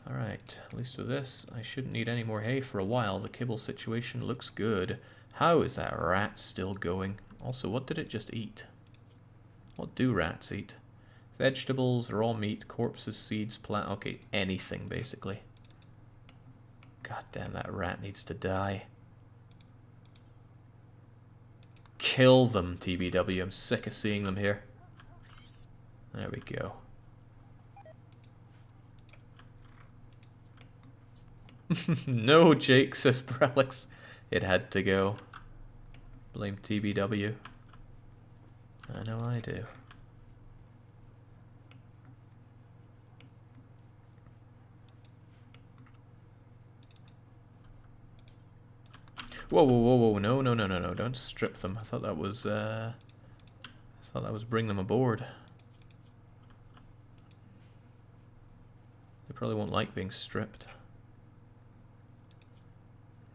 Alright, at least with this, I shouldn't need any more hay for a while. The kibble situation looks good. How is that rat still going? Also, what did it just eat? What do rats eat? Vegetables, raw meat, corpses, seeds, plant... Okay, anything, basically. God damn, that rat needs to die. Kill them, TBW. I'm sick of seeing them here. There we go. No, Jake, says Brelix. It had to go. Blame TBW. I know I do. Whoa, whoa, whoa, whoa! No, no, no, no, no! Don't strip them. I thought that was bring them aboard. They probably won't like being stripped.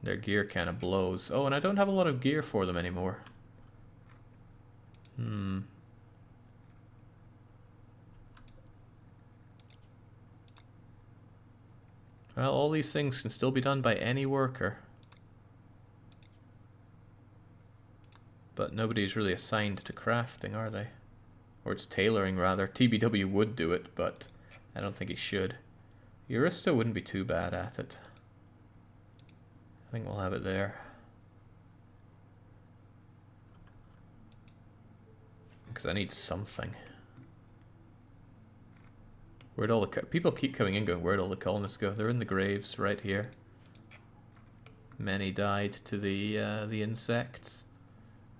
Their gear kind of blows. Oh, and I don't have a lot of gear for them anymore. Well, all these things can still be done by any worker. But nobody's really assigned to crafting, are they? Or it's tailoring, rather. TBW would do it, but I don't think he should. Eurista wouldn't be too bad at it. I think we'll have it there. Because I need something. Where'd all the... People keep coming in going, where'd all the colonists go? They're in the graves right here. Many died to the insects.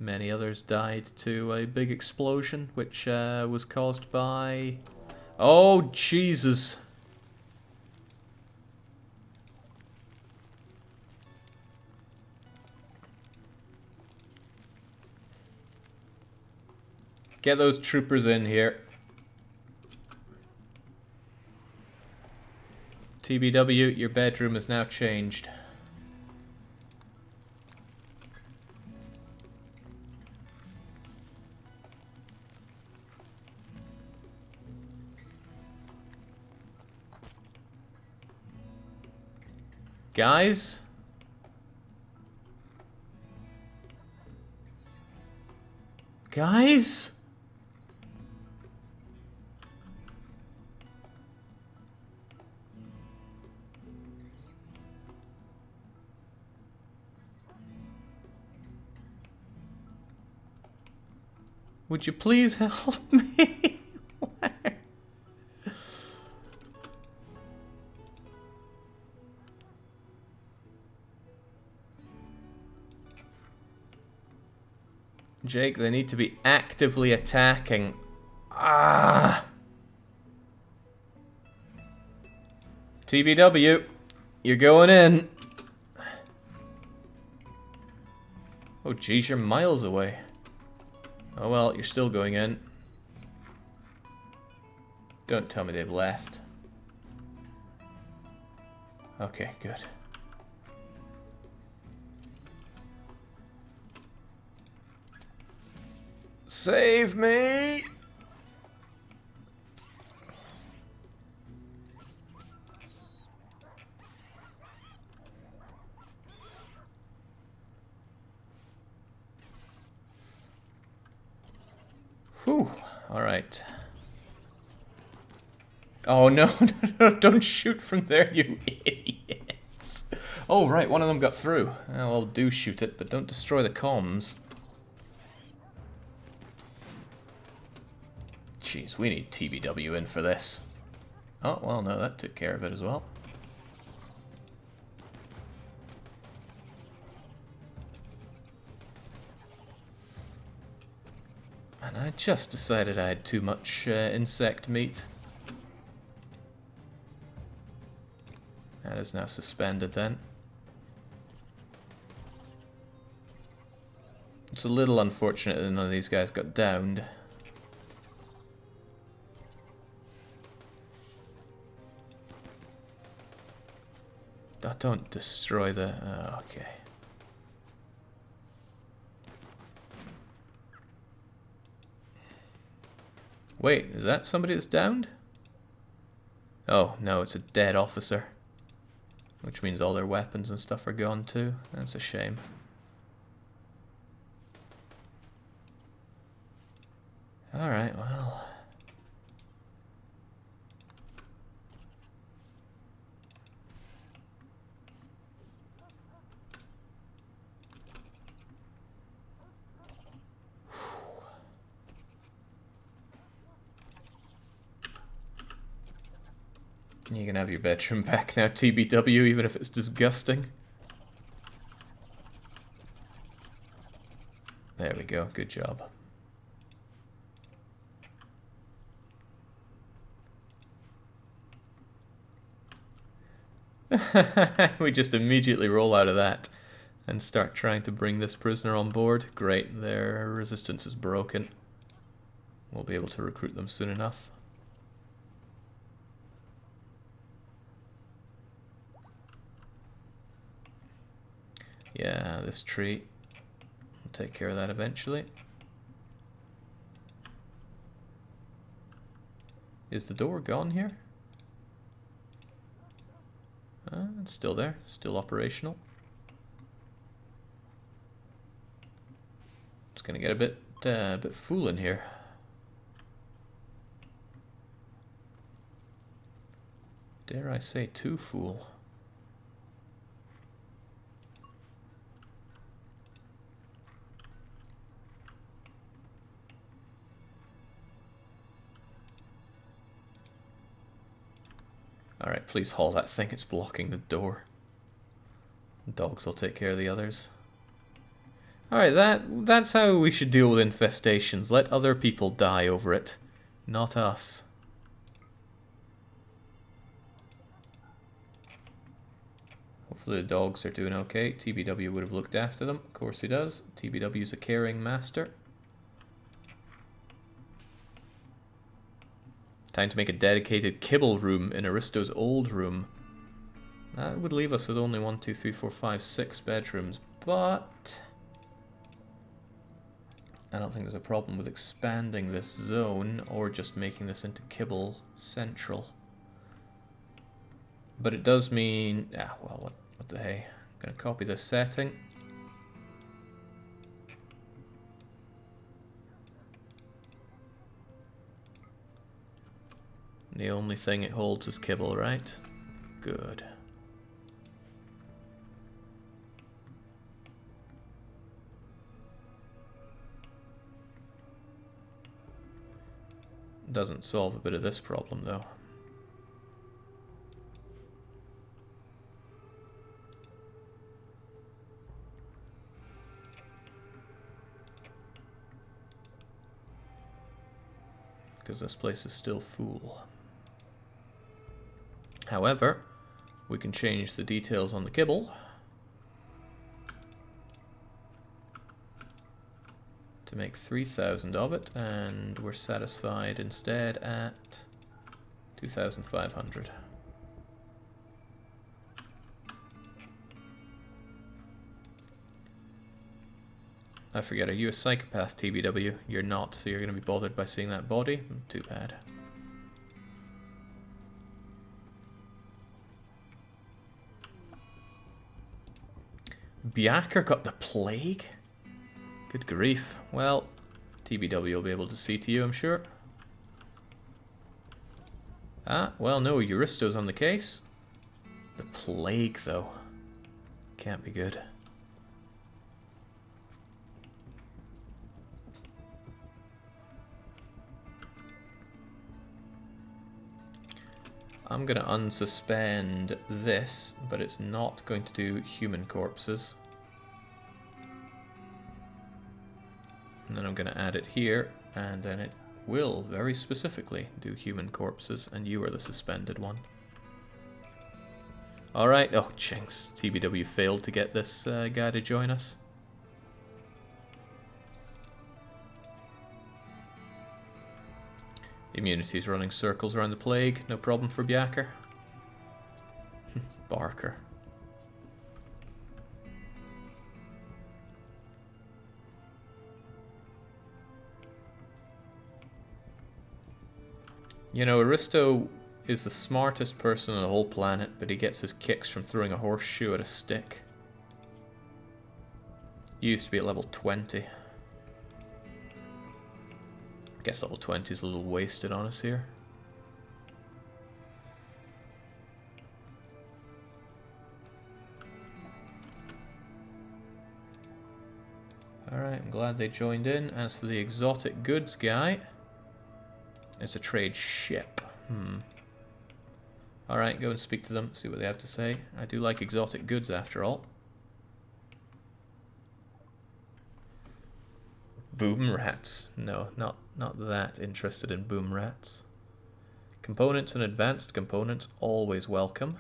Many others died to a big explosion, which was caused by... Oh, Jesus! Get those troopers in here. TBW, your bedroom is now changed. Guys? Guys? Would you please help me? Where? Jake, they need to be actively attacking. Ah! TBW, you're going in. Oh, geez, you're miles away. Oh well, you're still going in. Don't tell me they've left. Okay, good. Save me! Whew, alright. Oh no, no, no, don't shoot from there, you idiots. Oh right, one of them got through. Oh, well, do shoot it, but don't destroy the comms. Jeez, we need TBW in for this. Oh, well, no, that took care of it as well. And I just decided I had too much insect meat. That is now suspended then. It's a little unfortunate that none of these guys got downed. Oh, don't destroy the... Oh, okay. Wait, is that somebody that's downed? Oh, no, it's a dead officer. Which means all their weapons and stuff are gone too. That's a shame. Alright, well... You can have your bedroom back now, TBW, even if it's disgusting. There we go, good job. We just immediately roll out of that and start trying to bring this prisoner on board. Great, their resistance is broken. We'll be able to recruit them soon enough. Yeah, this tree. We'll take care of that eventually. Is the door gone here? It's still there, still operational. It's gonna get a bit full in here. Dare I say too full? Alright, please haul that thing, it's blocking the door. Dogs will take care of the others. Alright, that's how we should deal with infestations. Let other people die over it, not us. Hopefully the dogs are doing okay. TBW would have looked after them. Of course he does. TBW's a caring master. Time to make a dedicated kibble room in Aristo's old room. That would leave us with only 1, 2, 3, 4, 5, 6 bedrooms, but I don't think there's a problem with expanding this zone or just making this into kibble central. But it does mean, well, what the hey? I'm gonna copy this setting. The only thing it holds is kibble, right? Good. Doesn't solve a bit of this problem, though. Because this place is still full. However, we can change the details on the kibble to make 3,000 of it, and we're satisfied instead at 2,500. I forget, are you a psychopath, TBW? You're not, so you're going to be bothered by seeing that body? Too bad. Byaker got the plague? Good grief. Well, TBW will be able to see to you, I'm sure. Ah, well, no, Euristo's on the case. The plague, though. Can't be good. I'm going to unsuspend this, but it's not going to do human corpses. And then I'm going to add it here, and then it will very specifically do human corpses, and you are the suspended one. Alright, oh jinx, TBW failed to get this guy to join us. Immunity's running circles around the plague, no problem for Byaker. Barker. You know, Aristo is the smartest person on the whole planet, but he gets his kicks from throwing a horseshoe at a stick. He used to be at level 20. I guess level 20 is a little wasted on us here. Alright, I'm glad they joined in. As for the exotic goods guy, it's a trade ship. Alright, go and speak to them, see what they have to say. I do like exotic goods after all. Boom rats. No, not that interested in boom rats. Components and advanced components, always welcome.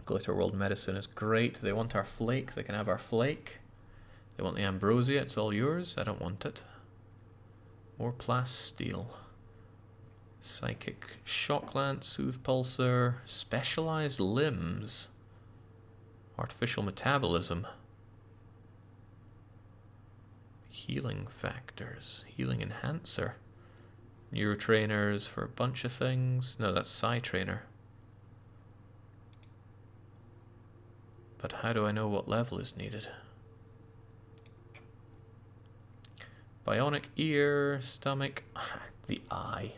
Glitter World Medicine is great. They want our flake, they can have our flake. They want the ambrosia, it's all yours. I don't want it. More plasteel. Psychic shock lance, soothe pulsar, specialized limbs. Artificial metabolism. Healing factors, healing enhancer. Neurotrainers for a bunch of things. No, that's Psy Trainer. But how do I know what level is needed? Bionic ear, stomach, the eye.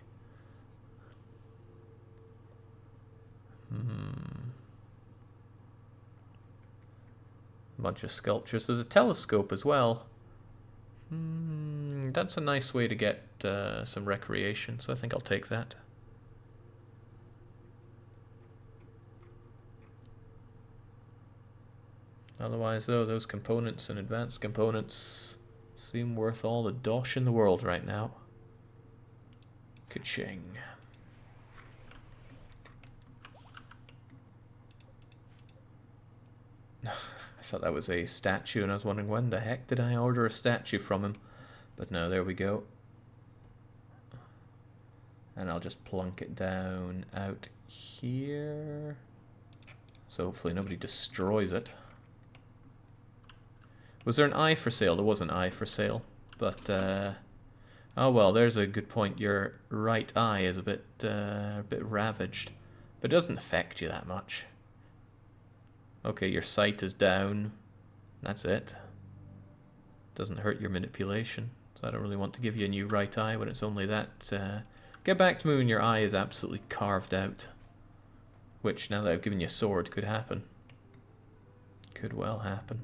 A bunch of sculptures. There's a telescope as well. That's a nice way to get some recreation, so I think I'll take that. Otherwise, though, those components and advanced components seem worth all the dosh in the world right now. Ka-ching. I thought that was a statue, and I was wondering when the heck did I order a statue from him? But no, there we go. And I'll just plunk it down out here. So hopefully nobody destroys it. Was there an eye for sale? There was an eye for sale. But, oh well, there's a good point. Your right eye is a bit ravaged. But it doesn't affect you that much. Okay, your sight is down. That's it. Doesn't hurt your manipulation. So I don't really want to give you a new right eye when it's only that. Get back to me when your eye is absolutely carved out. Which, now that I've given you a sword, could happen. Could well happen.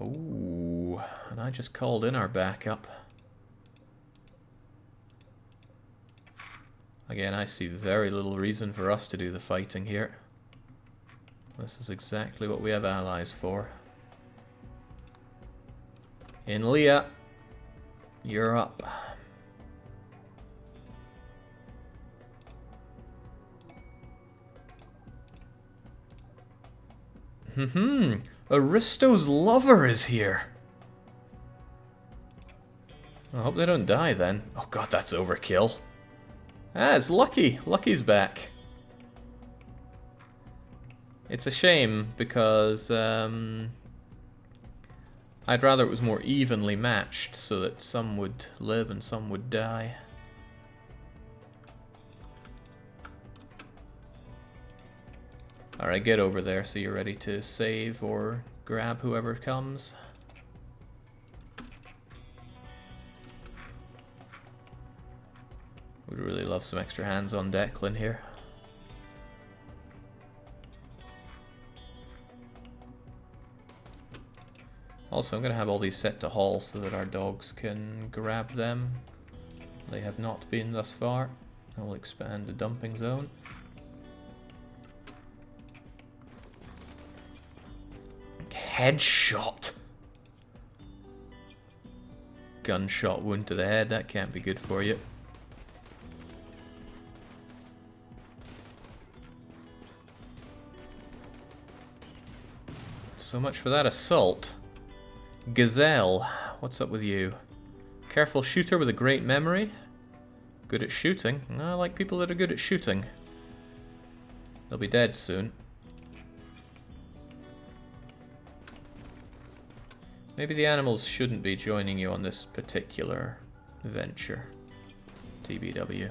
Oh, and I just called in our backup. Again, I see very little reason for us to do the fighting here. This is exactly what we have allies for. In Leah, you're up. Aristo's lover is here. I hope they don't die then. Oh god, that's overkill. Ah, it's Lucky. Lucky's back. It's a shame because I'd rather it was more evenly matched so that some would live and some would die. Alright, get over there so you're ready to save or grab whoever comes. Would really love some extra hands on Declan here. Also, I'm going to have all these set to haul so that our dogs can grab them. They have not been thus far. I'll expand the dumping zone. Headshot! Gunshot wound to the head, that can't be good for you. So much for that assault. Gazelle, what's up with you? Careful shooter with a great memory. Good at shooting. I like people that are good at shooting. They'll be dead soon. Maybe the animals shouldn't be joining you on this particular venture. TBW.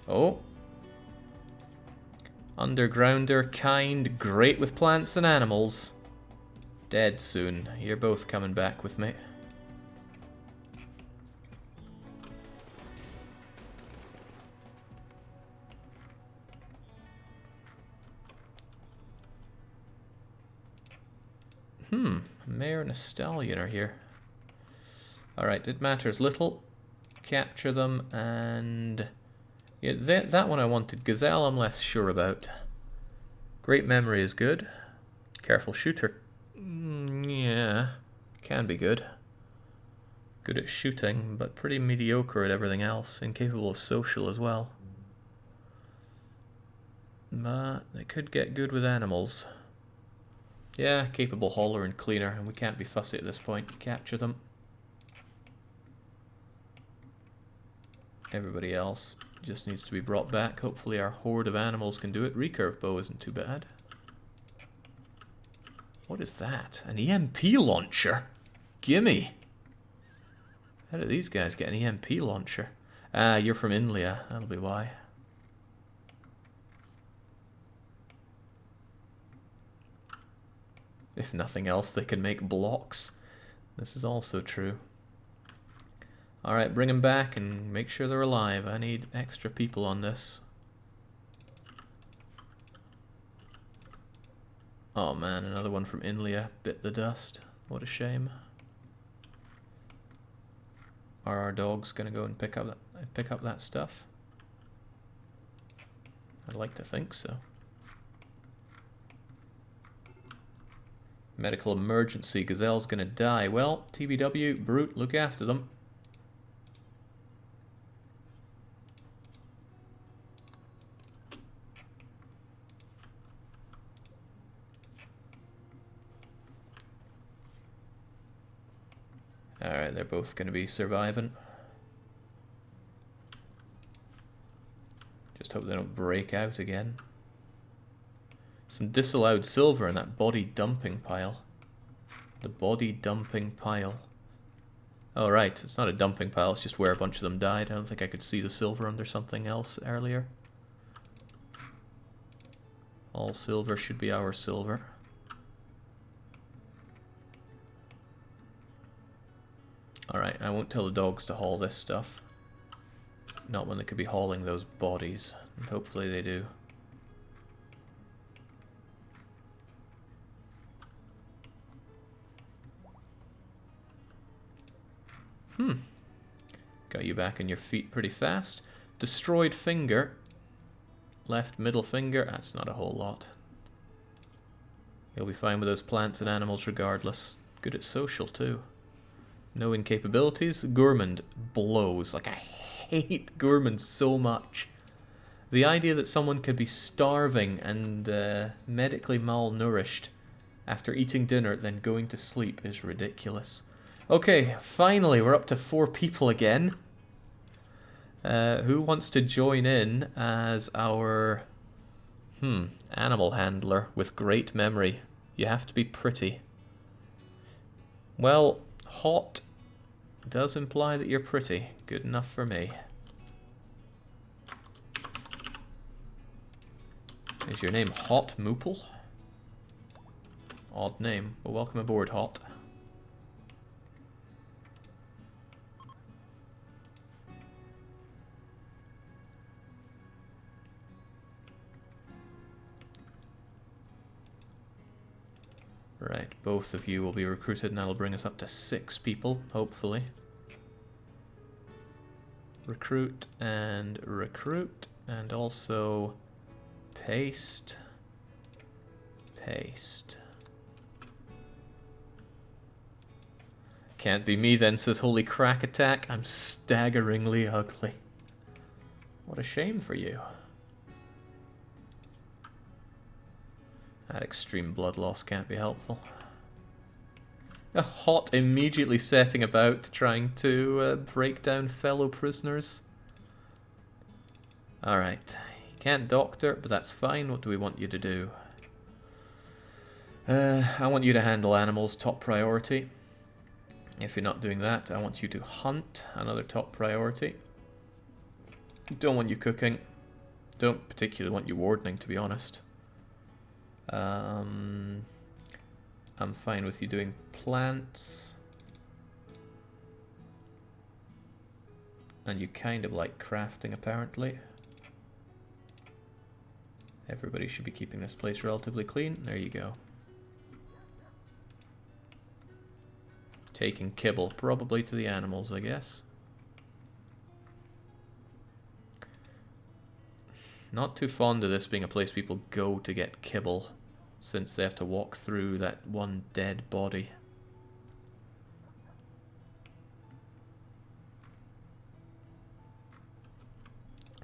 Oh. Undergrounder, kind, great with plants and animals. Dead soon. You're both coming back with me. Mare and a stallion are here. Alright, it matters little. Capture them, and... yeah, that one I wanted. Gazelle I'm less sure about. Great memory is good. Careful shooter. Yeah, can be good. Good at shooting, but pretty mediocre at everything else. Incapable of social as well. But they could get good with animals. Yeah, capable hauler and cleaner, and we can't be fussy at this point. Capture them. Everybody else just needs to be brought back. Hopefully our horde of animals can do it. Recurve bow isn't too bad. What is that? An EMP launcher? Gimme! How do these guys get an EMP launcher? Ah, you're from Inlia. That'll be why. If nothing else, they can make blocks. This is also true. Alright, bring them back and make sure they're alive. I need extra people on this. Oh man, another one from Inlia bit the dust. What a shame. Are our dogs gonna go and pick up that stuff? I'd like to think so. Medical emergency, Gazelle's gonna die. Well, TBW, Brute, look after them. Alright, they're both gonna be surviving. Just hope they don't break out again. Some disallowed silver in that body dumping pile. The body dumping pile. Oh right, it's not a dumping pile, it's just where a bunch of them died. I don't think I could see the silver under something else earlier. All silver should be our silver. Alright, I won't tell the dogs to haul this stuff. Not when they could be hauling those bodies. And hopefully they do. Got you back on your feet pretty fast. Destroyed finger. Left middle finger. That's not a whole lot. You'll be fine with those plants and animals regardless. Good at social too. No incapabilities. Gourmand blows. Like, I hate Gourmand so much. The idea that someone could be starving and medically malnourished after eating dinner then going to sleep is ridiculous. Okay, finally we're up to 4 people again. Who wants to join in as our animal handler with great memory? You have to be pretty. Well, hot does imply that you're pretty. Good enough for me. Is your name Hot Moople? Odd name. Well, welcome aboard, Hot. Right, both of you will be recruited and that'll bring us up to 6 people, hopefully. Recruit, and also paste. Can't be me then, says Holy Crack Attack. I'm staggeringly ugly. What a shame for you. That extreme blood loss can't be helpful. A Hot immediately setting about trying to break down fellow prisoners. Alright, you Can't doctor, but that's fine. What do we want you to do? I want you to handle animals, top priority. If you're not doing that, I want you to hunt, another top priority. Don't want you cooking. Don't particularly want you wardening, to be honest. I'm fine with you doing plants. And you kind of like crafting, apparently. Everybody should be keeping this place relatively clean. There you go. Taking kibble, probably to the animals, I guess. Not too fond of this being a place people go to get kibble, since they have to walk through that one dead body.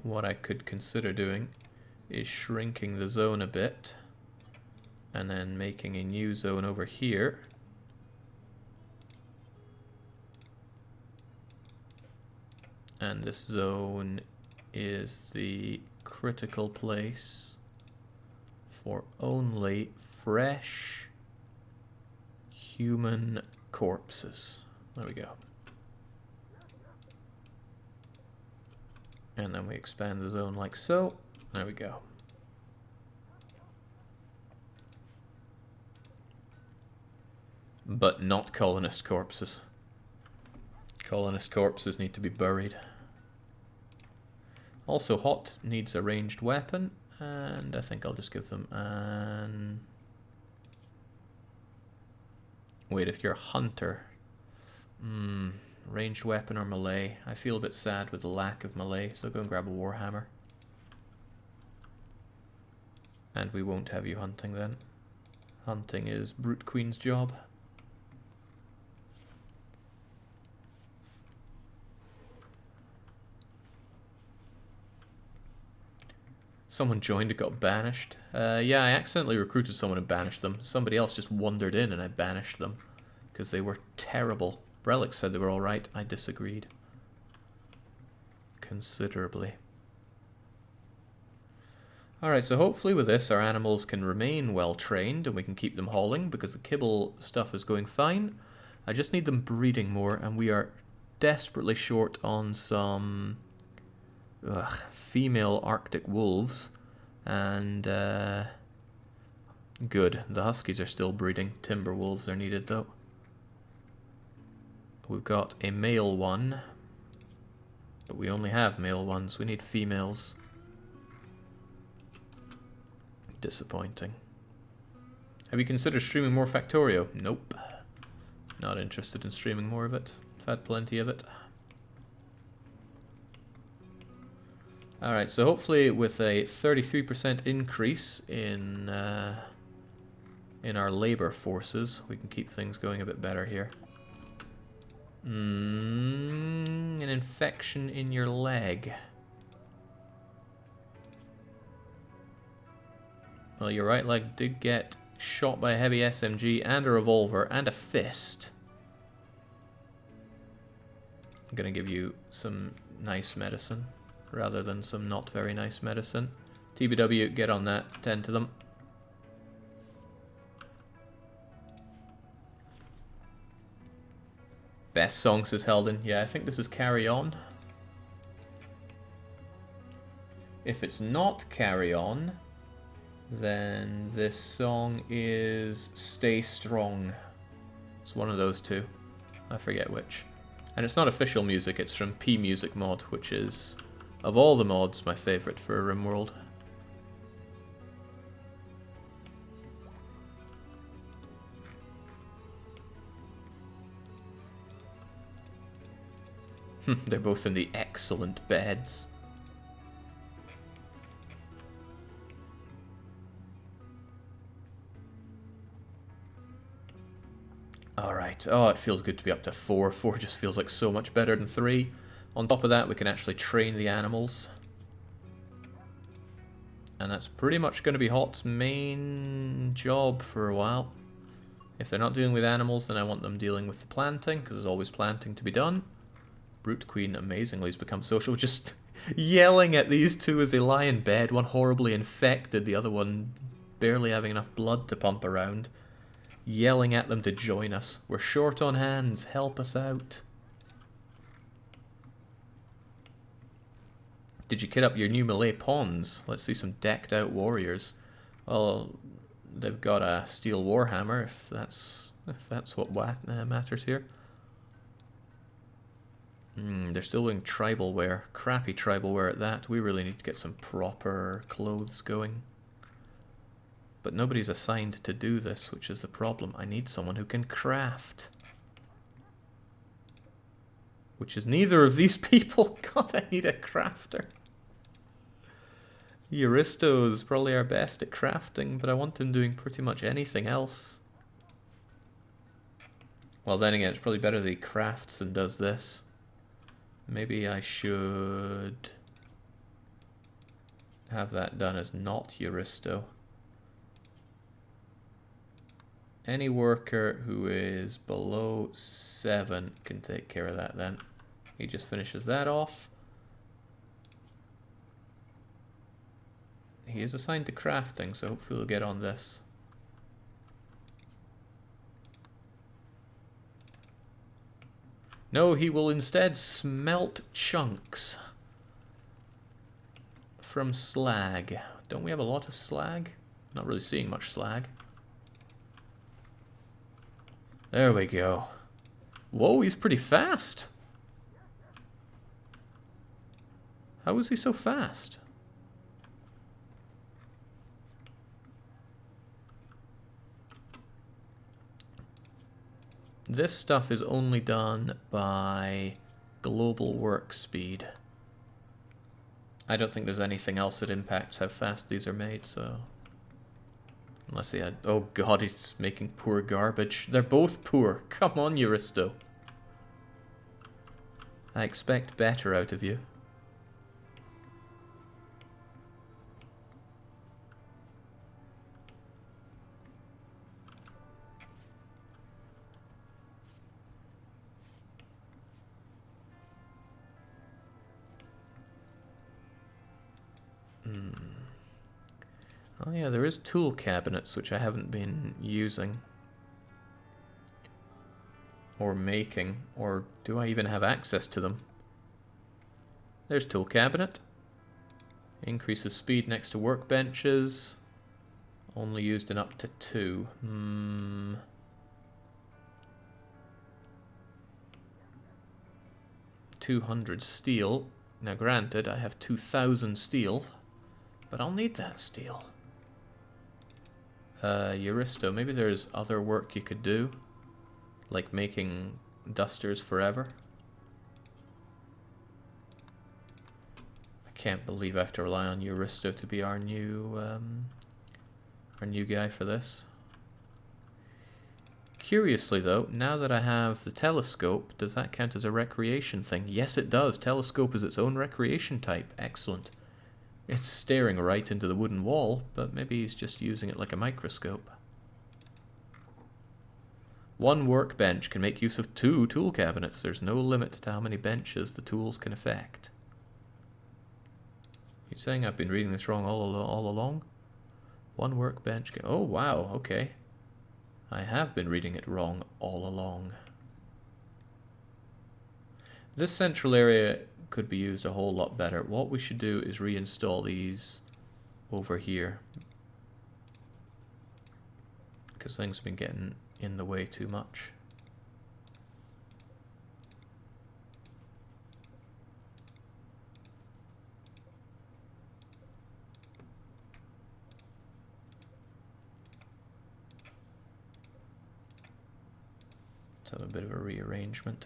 What I could consider doing is shrinking the zone a bit, and then making a new zone over here. And this zone is the critical place for only fresh human corpses. There we go. And then we expand the zone like so. There we go. But not colonist corpses. Colonist corpses need to be buried. Also, Hot needs a ranged weapon, and I think I'll just give them an... Wait, if you're a hunter... ranged weapon or melee? I feel a bit sad with the lack of melee, so go and grab a warhammer. And we won't have you hunting then. Hunting is Brute Queen's job. Someone joined and got banished. Yeah, I accidentally recruited someone and banished them. Somebody else just wandered in and I banished them. Because they were terrible. Relic said they were alright. I disagreed. Considerably. Alright, so hopefully with this our animals can remain well trained and we can keep them hauling because the kibble stuff is going fine. I just need them breeding more and we are desperately short on some... female Arctic wolves, and good. The huskies are still breeding. Timber wolves are needed though. We've got a male one, but we only have male ones. We need females. Disappointing. Have you considered streaming more Factorio? Nope. Not interested in streaming more of it. I've had plenty of it. Alright, so hopefully with a 33% increase in our labor forces, we can keep things going a bit better here. An infection in your leg. Well, your right leg did get shot by a heavy SMG and a revolver and a fist. I'm gonna give you some nice medicine rather than some not very nice medicine. TBW, get on that. Tend to them. Best song, says Helden. Yeah, I think this is Carry On. If it's not Carry On, then this song is Stay Strong. It's one of those two. I forget which. And it's not official music, it's from P Music Mod, which is... of all the mods, my favourite for Rimworld. They're both in the excellent beds. Alright, oh, it feels good to be up to 4. 4 just feels like so much better than 3. On top of that, we can actually train the animals. And that's pretty much going to be Hot's main job for a while. If they're not dealing with animals, then I want them dealing with the planting, because there's always planting to be done. Brute Queen, amazingly, has become social. Just Yelling at these two as they lie in bed, one horribly infected, the other one barely having enough blood to pump around. Yelling at them to join us. We're short on hands, help us out. Did you kit up your new melee pawns? Let's see some decked out warriors. Well, they've got a steel warhammer, if that's what matters here. They're still doing tribal wear. Crappy tribal wear at that. We really need to get some proper clothes going. But nobody's assigned to do this, which is the problem. I need someone who can craft. Which is neither of these people. God, I need a crafter. Euristo's probably our best at crafting, but I want him doing pretty much anything else. Well, then again, it's probably better that he crafts and does this. Maybe I should have that done as not Euristo. Any worker who is below 7 can take care of that then. He just finishes that off. He is assigned to crafting, so hopefully we'll get on this. No, he will instead smelt chunks from slag. Don't we have a lot of slag? Not really seeing much slag. There we go. Whoa, he's pretty fast. How is he so fast? This stuff is only done by global work speed. I don't think there's anything else that impacts how fast these are made, so... Unless he had... Oh god, he's making poor garbage. They're both poor. Come on, Euristo. I expect better out of you. Oh yeah, there is tool cabinets, which I haven't been using. Or making. Or do I even have access to them? There's tool cabinet. Increases speed next to workbenches. Only used in up to 2. 200 steel. Now granted, I have 2,000 steel. But I'll need that steel. Euristo, maybe there's other work you could do, like making dusters forever. I can't believe I have to rely on Euristo to be our new guy for this. Curiously though, now that I have the telescope, does that count as a recreation thing? Yes it does. Telescope is its own recreation type. Excellent. It's staring right into the wooden wall, but maybe he's just using it like a microscope. 1 workbench can make use of 2 tool cabinets. There's no limit to how many benches the tools can affect. You're saying I've been reading this wrong all along? 1 workbench can... Oh, wow, okay. I have been reading it wrong all along. This central area could be used a whole lot better. What we should do is reinstall these over here, because things have been getting in the way too much. Let's have a bit of a rearrangement.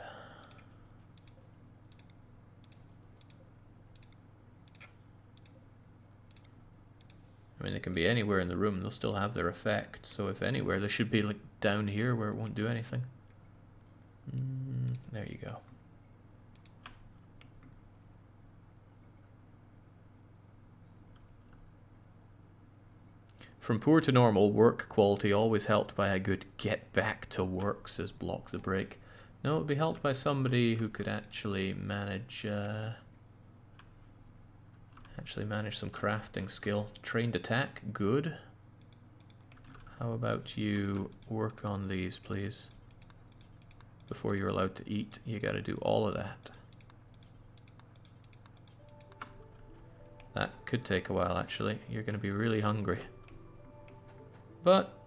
I mean, they can be anywhere in the room, they'll still have their effect. So if anywhere, they should be like down here where it won't do anything. There you go. From poor to normal, work quality always helped by a good get back to work, says Block the Break. No, it would be helped by somebody who could actually manage Actually manage some crafting skill. Trained attack, good. How about you work on these, please? Before you're allowed to eat, you gotta do all of that. That could take a while, actually. You're gonna be really hungry. But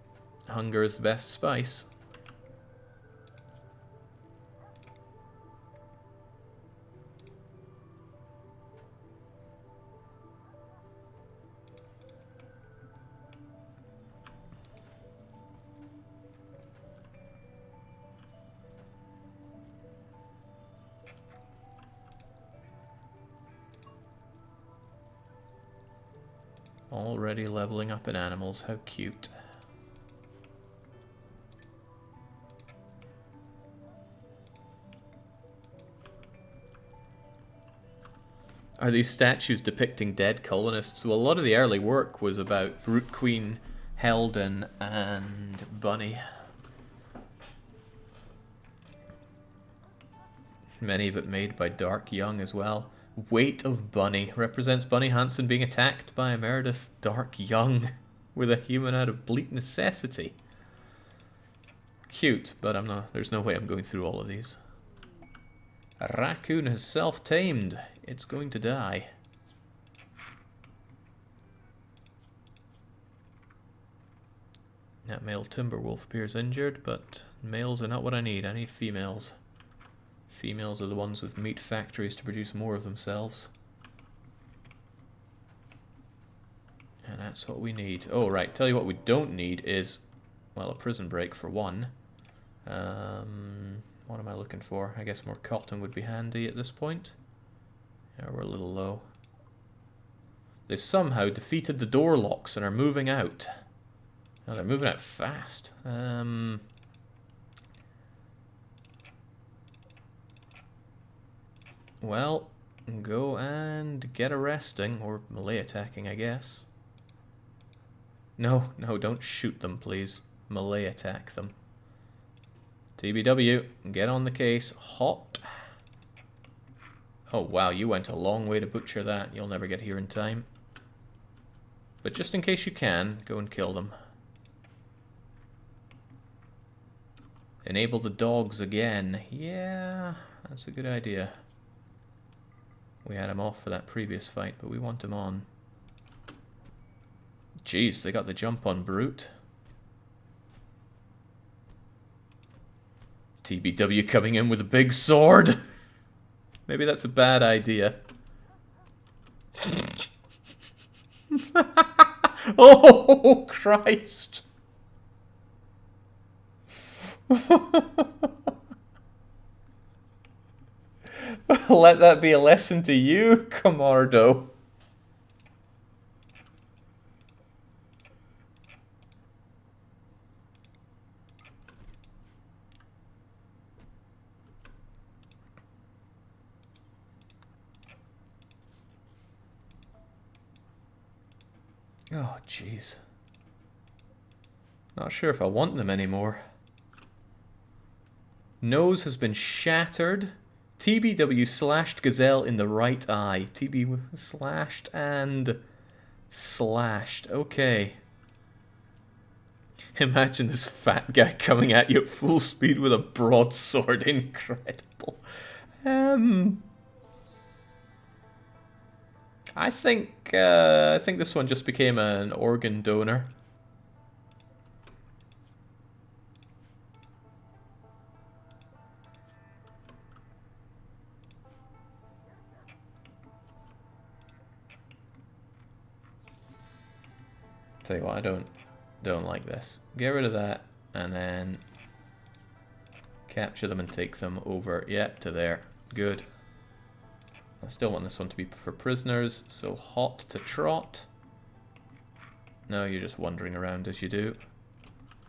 hunger is the best spice. Already leveling up in animals, how cute. Are these statues depicting dead colonists? Well, a lot of the early work was about Brute Queen, Helden, and Bunny. Many of it made by Dark Young as well. Weight of Bunny represents Bunny Hansen being attacked by Meredith Dark Young with a human out of bleak necessity. Cute, but there's no way I'm going through all of these. A raccoon has self-tamed. It's going to die. That male timber wolf appears injured, but males are not what I need. I need females. Females are the ones with meat factories to produce more of themselves. And that's what we need. Oh, right. Tell you what we don't need is, well, a prison break for one. What am I looking for? I guess more cotton would be handy at this point. Yeah, we're a little low. They've somehow defeated the door locks and are moving out. Oh, they're moving out fast. Well, go and get arresting, or melee attacking, I guess. No, don't shoot them, please. Melee attack them. TBW, get on the case. Hot. Oh, wow, you went a long way to butcher that. You'll never get here in time. But just in case you can, go and kill them. Enable the dogs again. Yeah, that's a good idea. We had him off for that previous fight, but we want him on. Jeez, they got the jump on Brute. TBW coming in with a big sword. Maybe that's a bad idea. Oh, Christ. Let that be a lesson to you, Camardo. Oh, jeez. Not sure if I want them anymore. Nose has been shattered. TBW slashed Gazelle in the right eye. TB slashed and slashed. Okay. Imagine this fat guy coming at you at full speed with a broadsword. Incredible. I think this one just became an organ donor. Tell you what, I don't like this. Get rid of that, and then capture them and take them over. Yeah, to there. Good. I still want this one to be for prisoners, so hot to trot. No, you're just wandering around as you do.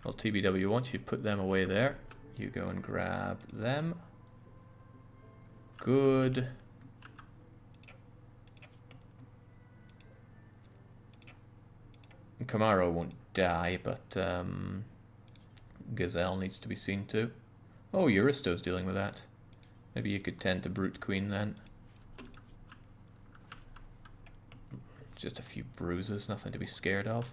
Well, TBW, once you've put them away there, you go and grab them. Good. Camaro won't die, but Gazelle needs to be seen to. Oh, Euristo's dealing with that. Maybe you could tend to Brute Queen then. Just a few bruises, nothing to be scared of.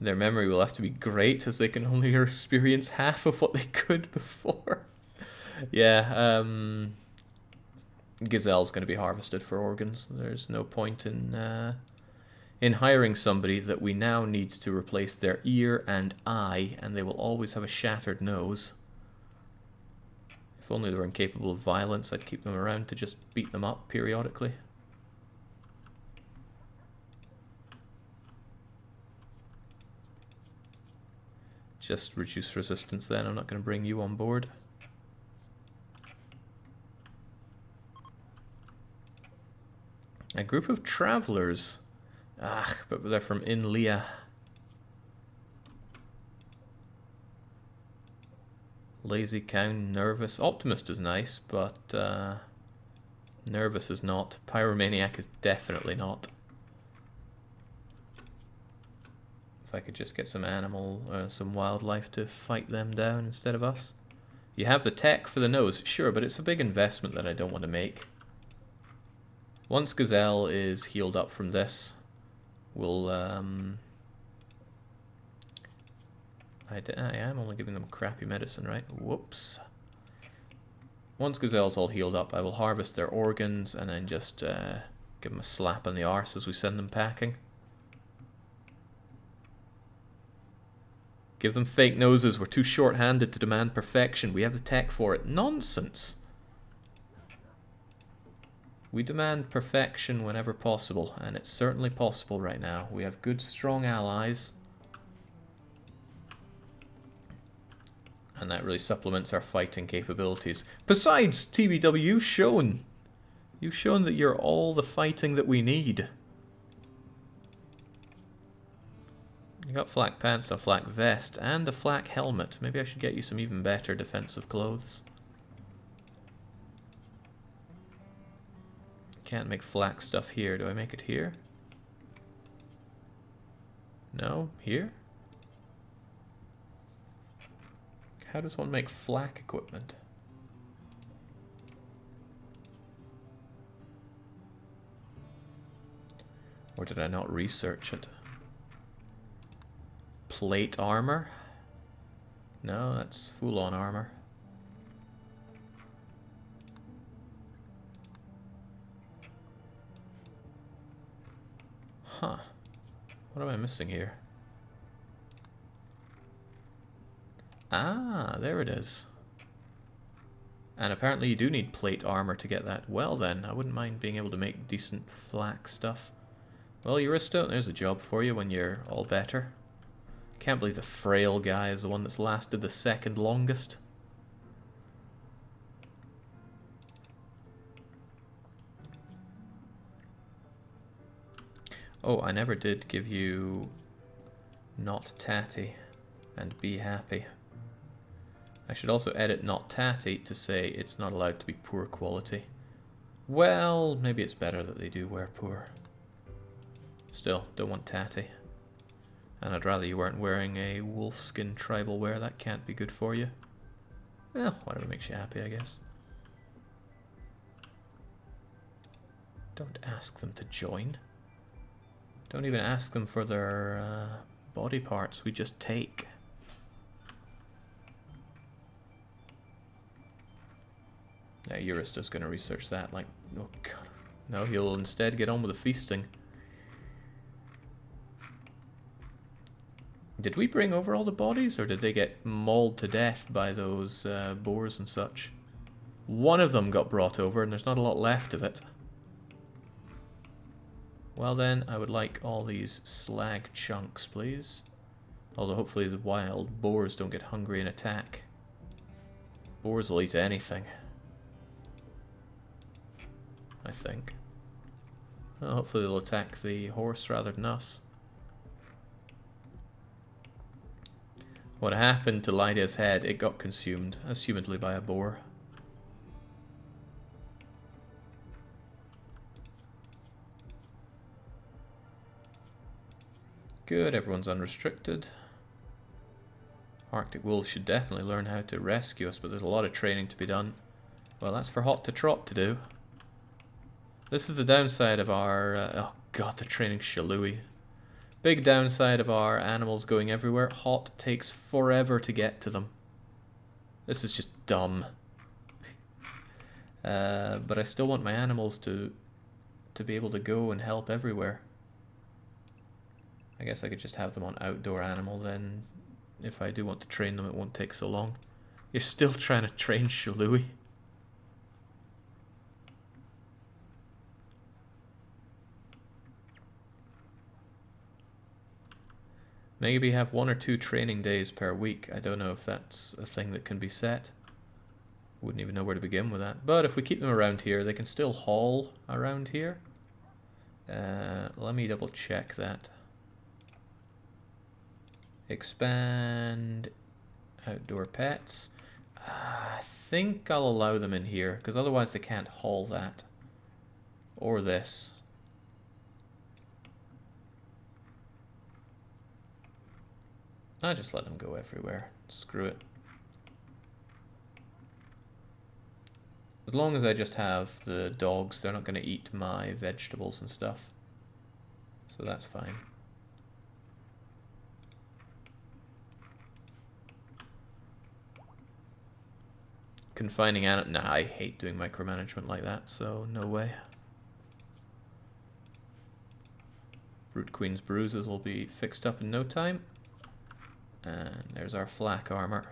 Their memory will have to be great, as they can only experience half of what they could before. Yeah, Gazelle's going to be harvested for organs. There's no point in hiring somebody that we now need to replace their ear and eye, and they will always have a shattered nose. If only they were incapable of violence, I'd keep them around to just beat them up periodically. Just reduce resistance then, I'm not going to bring you on board. A group of travelers. Ah, but they're from Inlia. Lazy cow, nervous. Optimist is nice, but nervous is not. Pyromaniac is definitely not. If I could just get some some wildlife to fight them down instead of us. You have the tech for the nose, sure, but it's a big investment that I don't want to make. Once Gazelle is healed up from this, we'll I am only giving them crappy medicine, right? Whoops. Once Gazelle's all healed up, I will harvest their organs and then just give them a slap on the arse as we send them packing. Give them fake noses. We're too short-handed to demand perfection. We have the tech for it. Nonsense. We demand perfection whenever possible, and it's certainly possible right now. We have good, strong allies. And that really supplements our fighting capabilities. Besides, TBW, you've shown that you're all the fighting that we need. You got flak pants, a flak vest, and a flak helmet. Maybe I should get you some even better defensive clothes. Can't make flak stuff here. Do I make it here? No? Here? How does one make flak equipment? Or did I not research it? Plate armor? No, that's full-on armor. Huh. What am I missing here? Ah, there it is. And apparently you do need plate armor to get that. Well then, I wouldn't mind being able to make decent flak stuff. Well, Euristo, there's a job for you when you're all better. Can't believe the frail guy is the one that's lasted the second longest. Oh, I never did give you not tatty and be happy. I should also edit not tatty to say it's not allowed to be poor quality. Well, maybe it's better that they do wear poor. Still, don't want tatty. And I'd rather you weren't wearing a wolfskin tribal wear. That can't be good for you. Well, whatever makes you happy, I guess. Don't ask them to join. Don't even ask them for their body parts. We just take. Yeah, Euristo's going to research that. Like, oh god. No, he'll instead get on with the feasting. Did we bring over all the bodies, or did they get mauled to death by those boars and such? One of them got brought over, and there's not a lot left of it. Well then, I would like all these slag chunks, please. Although hopefully the wild boars don't get hungry and attack. Boars will eat anything. I think. Well, hopefully they'll attack the horse rather than us. What happened to Lydia's head? It got consumed, assumedly by a boar. Good, everyone's unrestricted. Arctic wolves should definitely learn how to rescue us, but there's a lot of training to be done. Well, that's for Hot to Trot to do. This is the downside of our... oh god, they're training Shalui. Big downside of our animals going everywhere. Hot takes forever to get to them. This is just dumb. But I still want my animals to be able to go and help everywhere. I guess I could just have them on outdoor animal, then if I do want to train them it won't take so long. You're still trying to train Shalui? Maybe have 1 or 2 training days per week. I don't know if that's a thing that can be set. Wouldn't even know where to begin with that. But if we keep them around here, they can still haul around here. Let me double check that. Expand outdoor pets. I think I'll allow them in here, because otherwise they can't haul that. Or this. I just let them go everywhere. Screw it. As long as I just have the dogs, they're not going to eat my vegetables and stuff. So that's fine. Confining animals. Nah, I hate doing micromanagement like that, so no way. Brute Queen's bruises will be fixed up in no time. And there's our flak armor.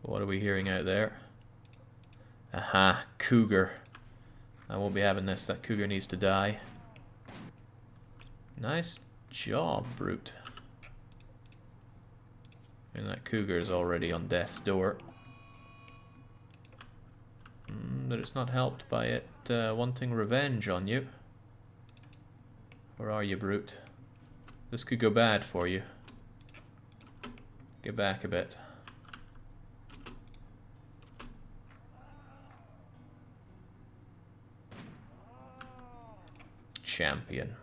What are we hearing out there? Aha, cougar. I won't be having this. That cougar needs to die. Nice job, Brute. And that cougar is already on death's door. But it's not helped by it wanting revenge on you. Where are you, Brute? This could go bad for you. Get back a bit. Champion.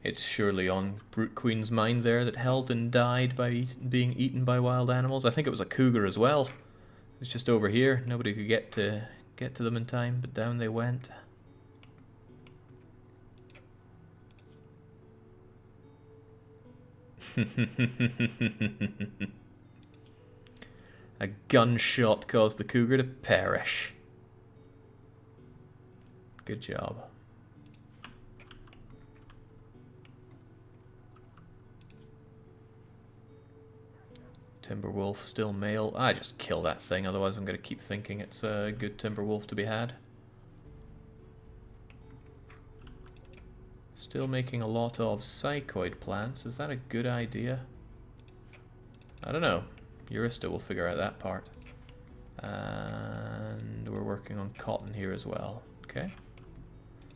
It's surely on Brute Queen's mind there that Helden died by being eaten by wild animals. I think it was a cougar as well. It's just over here. Nobody could get to them in time, but down they went. A gunshot caused the cougar to perish. Good job. Timberwolf still male. I just kill that thing, otherwise I'm going to keep thinking it's a good Timberwolf to be had. Still making a lot of psychoid plants. Is that a good idea? I don't know. Eurista will figure out that part. And we're working on cotton here as well. Okay.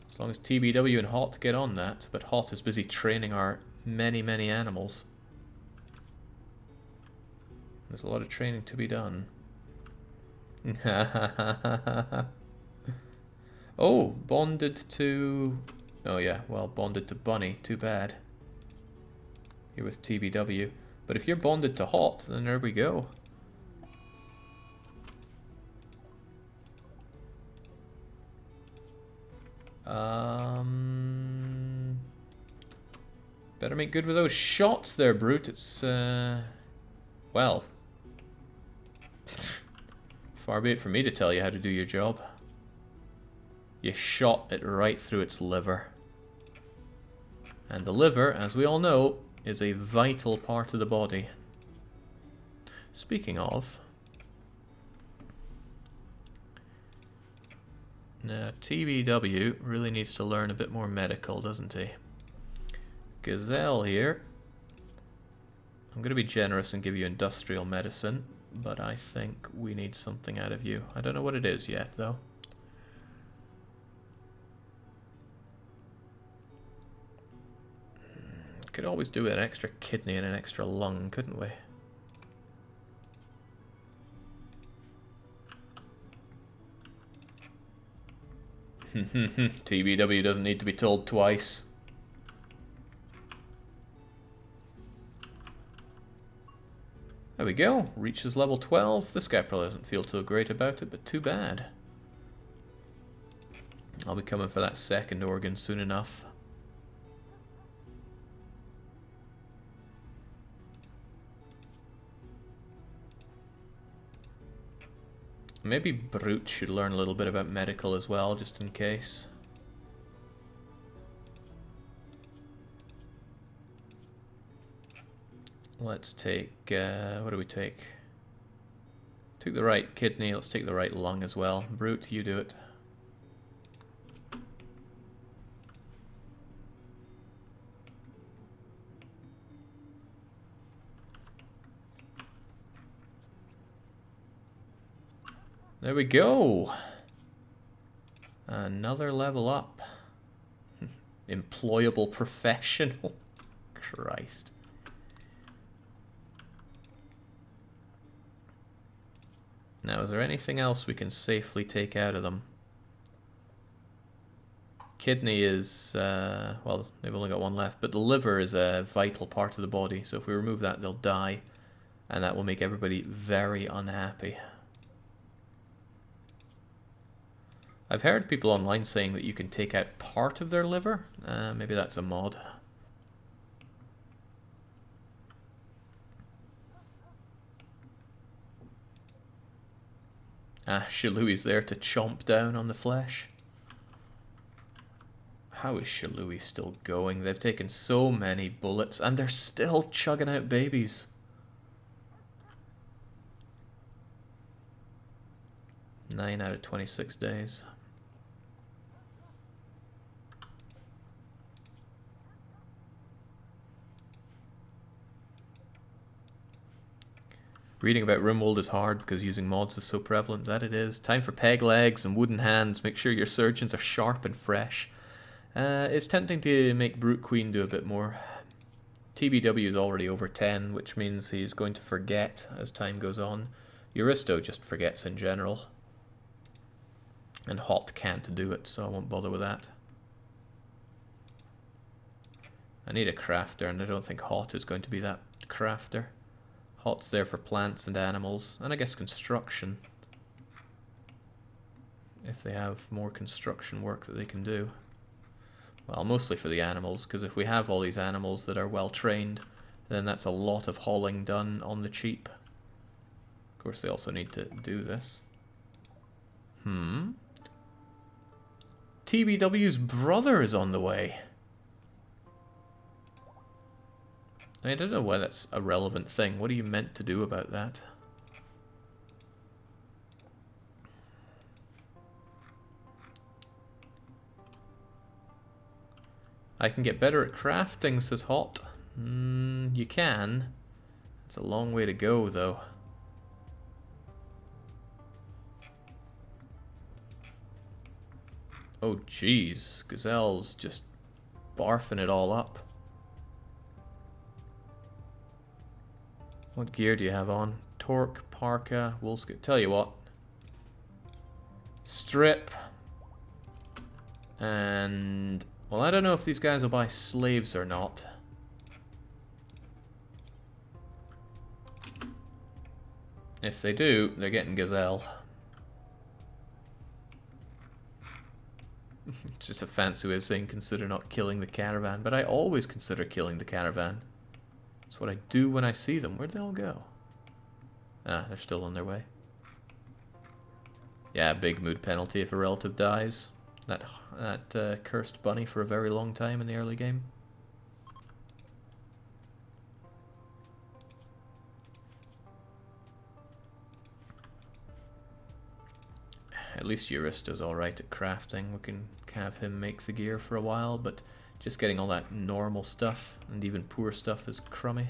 As long as TBW and Hot get on that, but Hot is busy training our many, many animals. There's a lot of training to be done. Oh, bonded to... Oh yeah, well, bonded to Bunny. Too bad. You're with TBW. But if you're bonded to Hot, then there we go. Better make good with those shots there, Brute. It's, well... Far be it from me to tell you how to do your job. You shot it right through its liver. And the liver, as we all know, is a vital part of the body. Speaking of... Now, TBW really needs to learn a bit more medical, doesn't he? Gazelle here. I'm going to be generous and give you industrial medicine, but I think we need something out of you. I don't know what it is yet, though. Could always do with an extra kidney and an extra lung, couldn't we? TBW doesn't need to be told twice. There we go. Reaches level 12. This guy probably doesn't feel so great about it, but too bad. I'll be coming for that second organ soon enough. Maybe Brute should learn a little bit about medical as well, just in case. Let's take, what do we take? Took the right kidney, let's take the right lung as well. Brute, you do it. There we go. Another level up. Employable professional. Christ. Now, is there anything else we can safely take out of them? Kidney is, well, they've only got one left, but the liver is a vital part of the body, so if we remove that, they'll die, and that will make everybody very unhappy. I've heard people online saying that you can take out part of their liver. Maybe that's a mod. Shalui's there to chomp down on the flesh. How is Shalui still going? They've taken so many bullets and they're still chugging out babies. Nine out of 26 days. Reading about Rimworld is hard because using mods is so prevalent. That it is. Time for peg legs and wooden hands. Make sure your surgeons are sharp and fresh. It's tempting to make Brute Queen do a bit more. TBW is already over 10, which means he's going to forget as time goes on. Euristo just forgets in general. And Hot can't do it, so I won't bother with that. I need a crafter, and I don't think Hot is going to be that crafter. Hot's there for plants and animals, and I guess construction. If they have more construction work that they can do. Well, mostly for the animals, because if we have all these animals that are well trained, then that's a lot of hauling done on the cheap. Of course, they also need to do this. TBW's brother is on the way. I don't know why that's a relevant thing. What are you meant to do about that? I can get better at crafting, says Hot. You can. It's a long way to go, though. Oh, jeez. Gazelle's just barfing it all up. What gear do you have on? Torque, parka, woolskin. Tell you what. Strip. And... well, I don't know if these guys will buy slaves or not. If they do, they're getting Gazelle. It's just a fancy way of saying consider not killing the caravan. But I always consider killing the caravan. That's what I do when I see them. Where'd they all go? Ah, they're still on their way. Yeah, big mood penalty if a relative dies. That cursed bunny for a very long time in the early game. At least Euristo's alright at crafting. We can have him make the gear for a while, but just getting all that normal stuff and even poor stuff is crummy.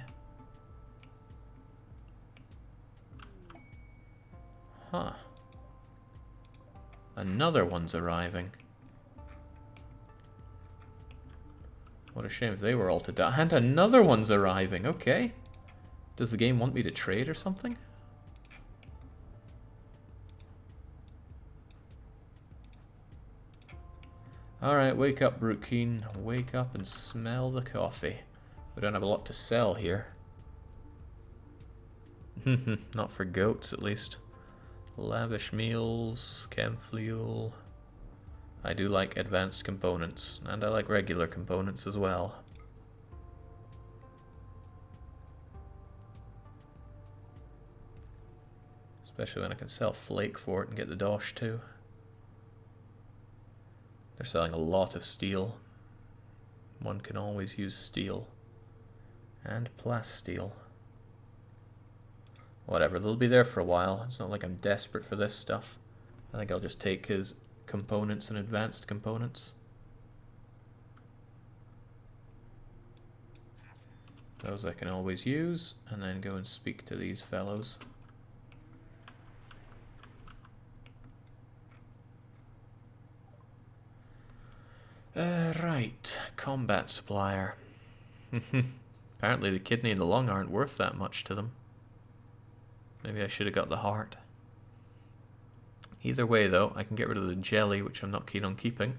Huh. Another one's arriving. What a shame if they were all to die. And another one's arriving, okay. Does the game want me to trade or something? Alright, wake up, Brookeen. Wake up and smell the coffee. We don't have a lot to sell here. Not for goats, at least. Lavish meals, chem fuel. I do like advanced components, and I like regular components as well. Especially when I can sell flake for it and get the dosh too. They're selling a lot of steel. One can always use steel. And plasteel. Whatever, they'll be there for a while. It's not like I'm desperate for this stuff. I think I'll just take his components and advanced components. Those I can always use, and then go and speak to these fellows. Right, combat supplier. Apparently the kidney and the lung aren't worth that much to them. Maybe I should have got the heart. Either way though, I can get rid of the jelly, which I'm not keen on keeping.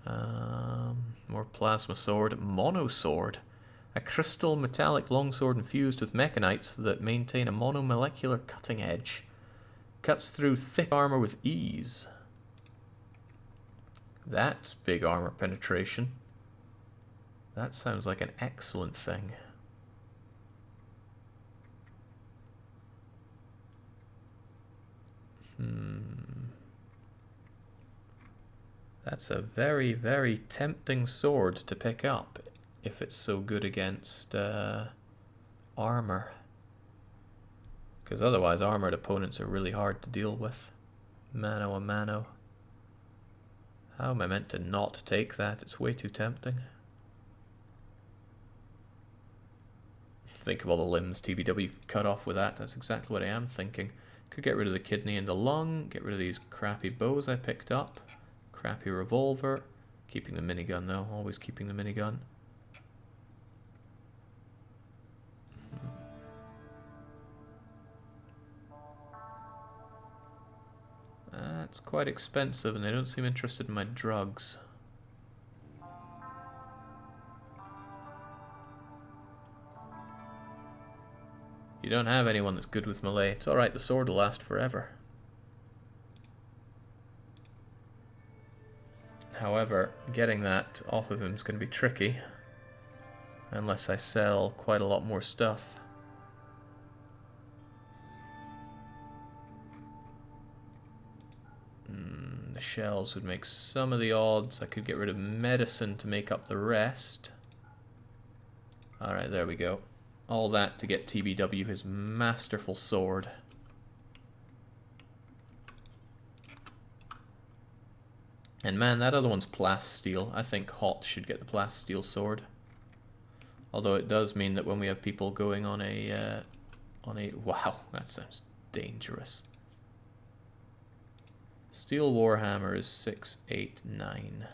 More plasma sword. Mono sword. A crystal metallic longsword infused with mechanites that maintain a monomolecular cutting edge. Cuts through thick armor with ease. That's big armor penetration. That sounds like an excellent thing. That's a very, very tempting sword to pick up if it's so good against armor. Because otherwise armored opponents are really hard to deal with. Mano a mano. How am I meant to not take that? It's way too tempting. Think of all the limbs TBW could cut off with that. That's exactly what I am thinking. Could get rid of the kidney and the lung. Get rid of these crappy bows I picked up. Crappy revolver. Keeping the minigun though. Always keeping the minigun. That's quite expensive and they don't seem interested in my drugs. You don't have anyone that's good with melee. It's alright, the sword will last forever. However, getting that off of him is going to be tricky. Unless I sell quite a lot more stuff. The shells would make some of the odds. I could get rid of medicine to make up the rest. Alright, there we go. All that to get TBW his masterful sword. And man, that other one's plasteel. I think Hot should get the plasteel sword. Although it does mean that when we have people going on a wow, that sounds dangerous. Steel Warhammer is 689.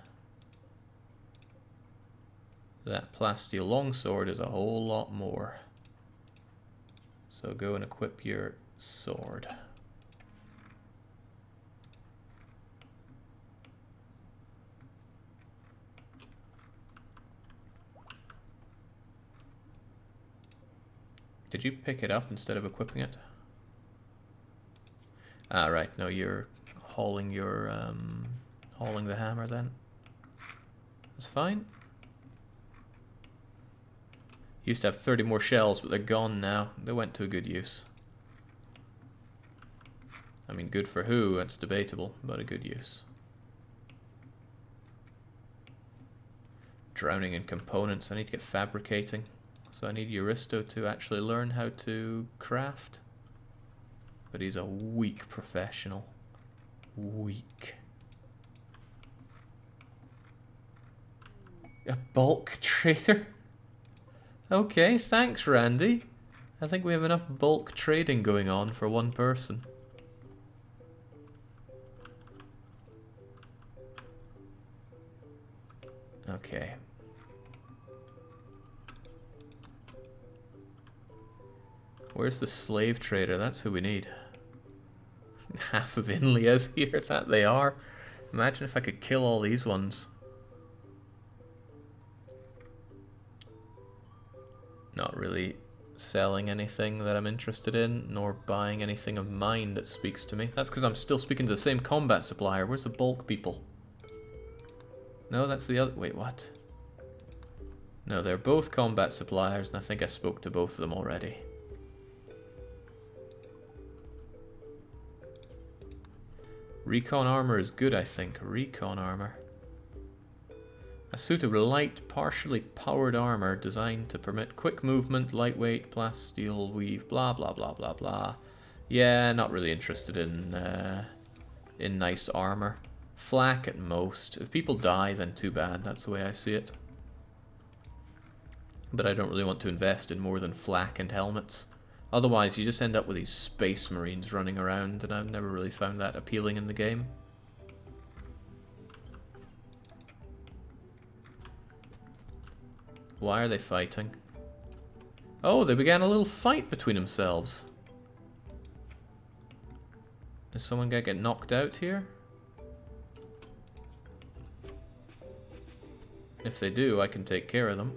That plasteel longsword is a whole lot more. So go and equip your sword. Did you pick it up instead of equipping it? Ah, right. No, you're hauling your hauling the hammer then. That's fine. Used to have 30 more shells, but they're gone now. They went to a good use. I mean, good for who? That's debatable, but a good use. Drowning in components. I need to get fabricating. So I need Euristo to actually learn how to craft. But he's a weak professional. Weak. A bulk trader? Okay, thanks Randy. I think we have enough bulk trading going on for one person. Okay. Where's the slave trader? That's who we need. Half of Inlia's here, that they are. Imagine if I could kill all these ones. Not really selling anything that I'm interested in, nor buying anything of mine that speaks to me. That's because I'm still speaking to the same combat supplier. Where's the bulk people? No, that's the other... Wait, what? No, they're both combat suppliers, and I think I spoke to both of them already. Recon armor is good, I think. Recon armor. A suit of light, partially powered armor designed to permit quick movement, lightweight, plasteel weave, blah blah blah blah blah. Yeah, not really interested in nice armor. Flak at most. If people die, then too bad. That's the way I see it. But I don't really want to invest in more than flak and helmets. Otherwise, you just end up with these space marines running around, and I've never really found that appealing in the game. Why are they fighting? Oh, they began a little fight between themselves. Is someone gonna get knocked out here? If they do, I can take care of them.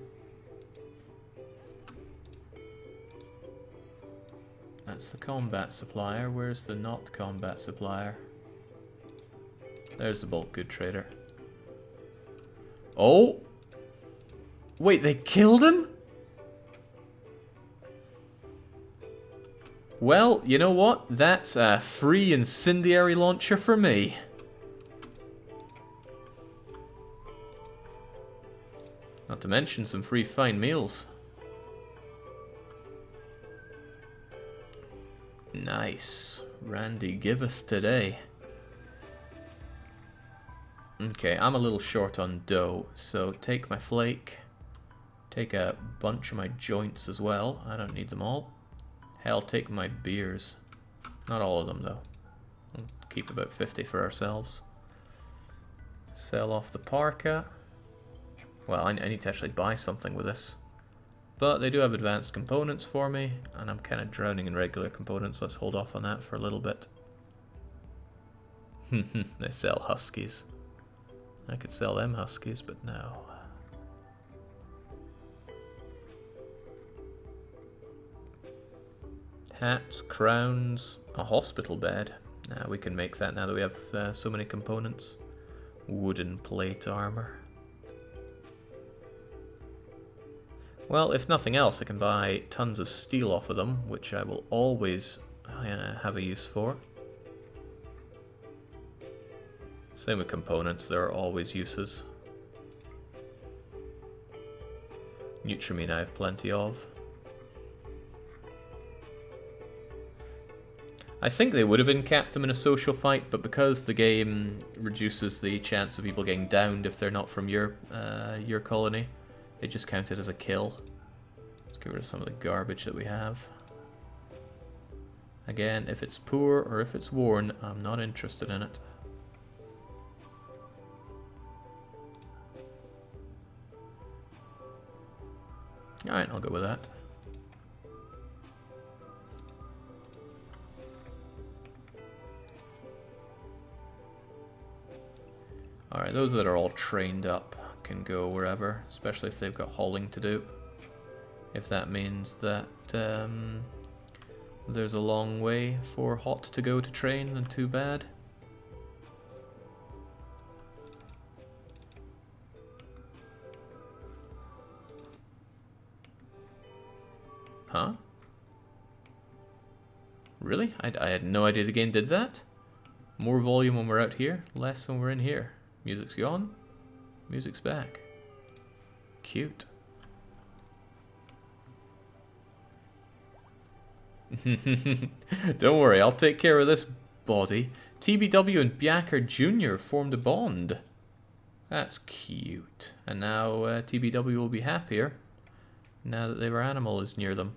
That's the combat supplier. Where's the not combat supplier? There's the bulk good trader. Oh! Wait, they killed him? Well, you know what? That's a free incendiary launcher for me. Not to mention some free fine meals. Nice. Randy giveth today. Okay, I'm a little short on dough, so take my flake. Take a bunch of my joints as well. I don't need them all. Hell, take my beers. Not all of them, though. We'll keep about 50 for ourselves. Sell off the parka. Well, I need to actually buy something with this. But they do have advanced components for me, and I'm kind of drowning in regular components. Let's hold off on that for a little bit. They sell huskies. I could sell them huskies, but no. Hats, crowns, a hospital bed. Nah, we can make that now that we have so many components. Wooden plate armor. Well, if nothing else, I can buy tons of steel off of them, which I will always have a use for. Same with components, there are always uses. Nutrimine I have plenty of. I think they would have encapped them in a social fight, but because the game reduces the chance of people getting downed if they're not from your colony, it just counted as a kill. Let's get rid of some of the garbage that we have. Again, if it's poor or if it's worn, I'm not interested in it. Alright, I'll go with that. Alright, those that are all trained up can go wherever, especially if they've got hauling to do. If that means that there's a long way for Hot to go to train, then too bad. Huh? Really? I had no idea the game did that. More volume when we're out here, less when we're in here. Music's gone, music's back. Cute. Don't worry, I'll take care of this body. TBW and Byacker Jr. formed a bond. That's cute. And now TBW will be happier now that their animal is near them.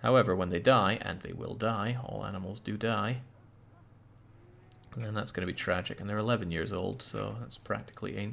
However, when they die, and they will die, all animals do die, and then that's going to be tragic. And they're 11 years old, so that's practically